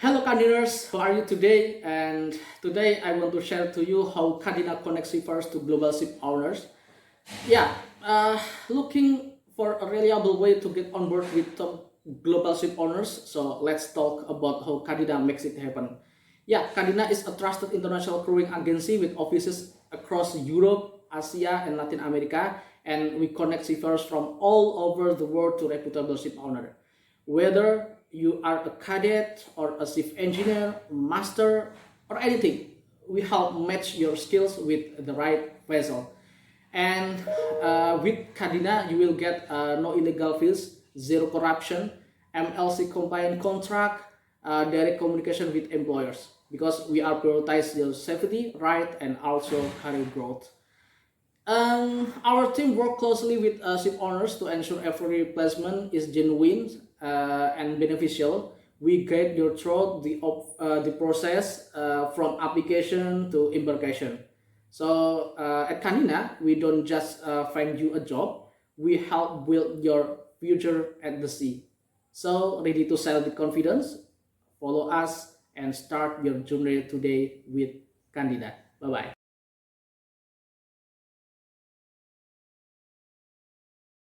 Hello Candiners, how are you today? And today I want to share to you how Candina connects shippers to global ship owners. Yeah, looking for a reliable way to get on board with top global ship owners. So let's talk about how Candina makes it happen. Yeah, Candina is a trusted international crewing agency with offices across Europe, Asia, and Latin America, and we connect shippers from all over the world to reputable ship owner. Whether you are a cadet or a chief engineer, master, or anything, we help match your skills with the right vessel. And with Candina, you will get no illegal fees, zero corruption, MLC compliant contract, direct communication with employers because we are prioritize your safety, right, and also career growth. Our team work closely with ship owners to ensure every placement is genuine and beneficial. We guide you through the process from application to embarkation. So at Canina, we don't just find you a job; we help build your future at the sea. So ready to sail with confidence? Follow us and start your journey today with Candida. Bye bye.